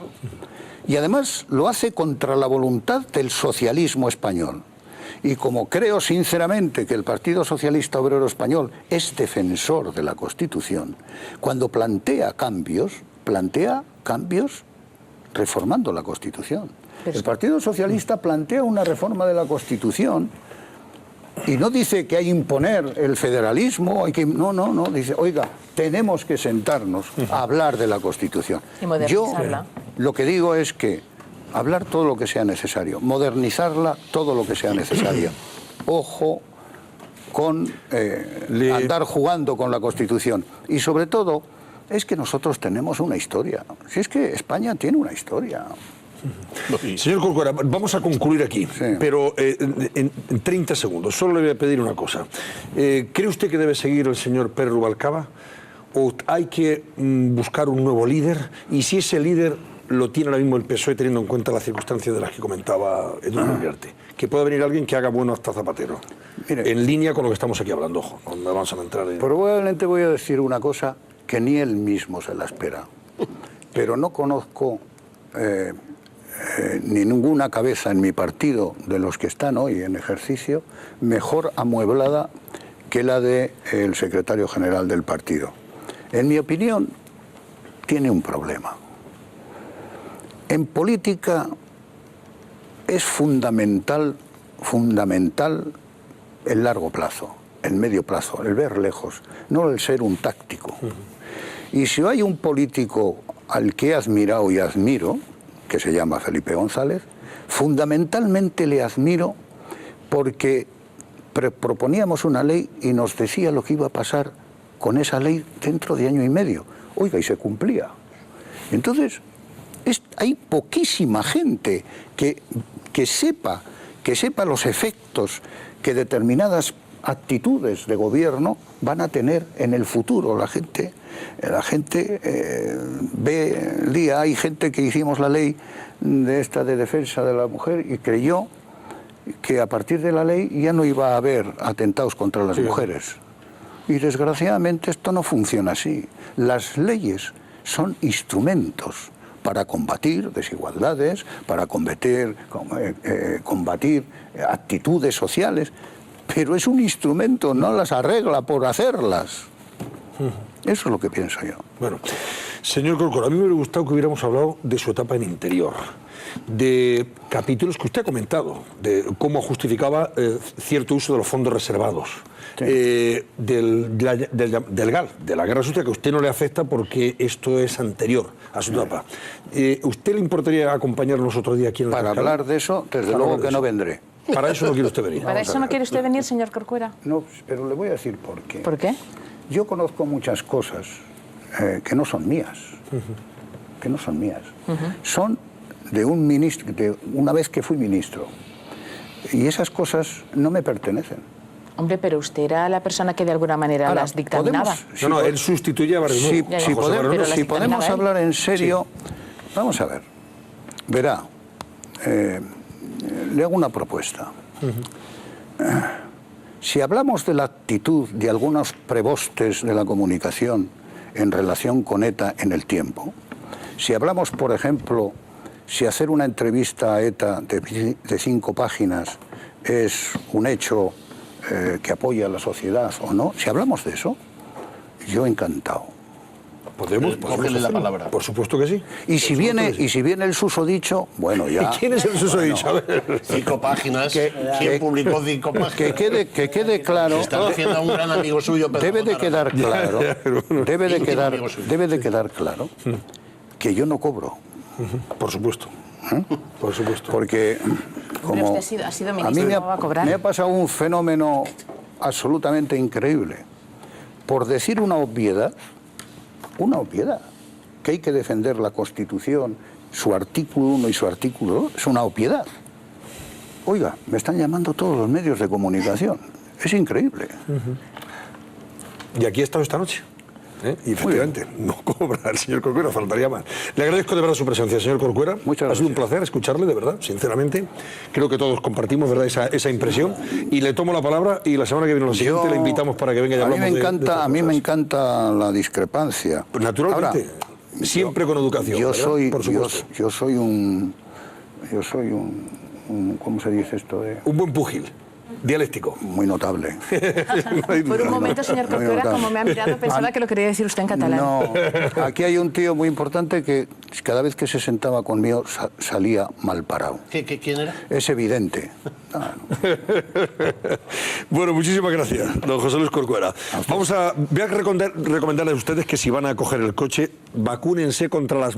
Y además lo hace contra la voluntad del socialismo español. Y como creo sinceramente que el Partido Socialista Obrero Español es defensor de la Constitución, cuando plantea cambios reformando la Constitución. El Partido Socialista plantea una reforma de la Constitución y no dice que hay que imponer el federalismo, no, dice, oiga, tenemos que sentarnos a hablar de la Constitución. Y modernizarla. Yo lo que digo es que hablar todo lo que sea necesario, modernizarla todo lo que sea necesario. Ojo con andar jugando con la Constitución. Y sobre todo, es que nosotros tenemos una historia. Si es que España tiene una historia. Señor Corcuera, vamos a concluir aquí, pero en 30 segundos. Solo le voy a pedir una cosa. ¿Cree usted que debe seguir el señor Pere Rubalcaba o hay que buscar un nuevo líder? Y si ese líder lo tiene ahora mismo el PSOE, teniendo en cuenta las circunstancias de las que comentaba Eduardo Uriarte, que pueda venir alguien que haga bueno hasta Zapatero. Mire, en línea con lo que estamos aquí hablando, ojo, no vamos a entrar en... Probablemente voy a decir una cosa que ni él mismo se la espera, pero no conozco ni ninguna cabeza en mi partido de los que están hoy en ejercicio mejor amueblada que la del secretario general del partido. En mi opinión, tiene un problema. En política es fundamental el largo plazo, el medio plazo, el ver lejos, no el ser un táctico. Y si hay un político al que he admirado y admiro, que se llama Felipe González, fundamentalmente le admiro porque proponíamos una ley y nos decía lo que iba a pasar con esa ley dentro de año y medio. Oiga, y se cumplía. Entonces, hay poquísima gente que sepa los efectos que determinadas actitudes de gobierno van a tener en el futuro. La gente ve el día, hay gente que hicimos la ley de defensa de la mujer y creyó que a partir de la ley ya no iba a haber atentados contra las mujeres. Y desgraciadamente esto no funciona así. Las leyes son instrumentos para combatir desigualdades, para combatir actitudes sociales, pero es un instrumento, no las arregla por hacerlas. Eso es lo que pienso yo. Bueno, señor Corcuera, a mí me hubiera gustado que hubiéramos hablado de su etapa en Interior, de capítulos que usted ha comentado, de cómo justificaba cierto uso de los fondos reservados, del GAL, de la guerra sucia, que a usted no le afecta porque esto es anterior a su etapa. ¿Usted le importaría acompañarnos otro día aquí en el Para hablar de eso, desde luego que no vendré. Para eso no quiere usted venir. ¿Para eso no quiere usted venir, señor Corcuera? No, pero le voy a decir por qué. ¿Por qué? Yo conozco muchas cosas que no son mías, son de un ministro, de una vez que fui ministro, y esas cosas no me pertenecen. Hombre, pero usted era la persona que de alguna manera Ahora, las dictaminaba. Él sustituye a Barrio Nuevo. Si podemos hablar en serio, vamos a ver, verá, le hago una propuesta. Si hablamos de la actitud de algunos prebostes de la comunicación en relación con ETA en el tiempo, si hablamos, por ejemplo, si hacer una entrevista a ETA de 5 páginas es un hecho que apoya a la sociedad o no, si hablamos de eso, yo encantado. ¿Podemos cogerle la palabra? Por supuesto que sí. Y si viene el susodicho, bueno, ya... ¿Y quién es el susodicho? A ver. 5 páginas. ¿Quién publicó 5 páginas? Que quede claro... Está haciendo a un gran amigo suyo, Pedro Debe de Botarra. quedar claro, debe de quedar claro que yo no cobro. Por supuesto. Por supuesto. Porque como usted ha sido a ministro, mí ¿cómo va a cobrar? me ha pasado un fenómeno absolutamente increíble. Por decir una obviedad, que hay que defender la Constitución, su artículo 1 y su artículo 2, es una obviedad. Oiga, me están llamando todos los medios de comunicación. Es increíble. Y aquí he estado esta noche. Y efectivamente, no cobra el señor Corcuera, faltaría más. Le agradezco de verdad su presencia, señor Corcuera. Muchas gracias. Ha sido un placer escucharle, de verdad, sinceramente. Creo que todos compartimos, ¿verdad?, esa impresión. Y le tomo la palabra y la semana que viene, lo siguiente, le invitamos para que venga y hablamos de estas cosas. A mí me encanta la discrepancia. Pues naturalmente, ahora, siempre con educación. Yo soy un ¿cómo se dice esto? Un buen púgil. Dialéctico. Muy notable. Por un momento, señor Corcuera, como me ha mirado, pensaba que lo quería decir usted en catalán. No, aquí hay un tío muy importante que cada vez que se sentaba conmigo salía mal parado. ¿Quién era? Es evidente. Bueno, muchísimas gracias, don José Luis Corcuera. Voy a recomendarles a ustedes que si van a coger el coche, vacúnense contra las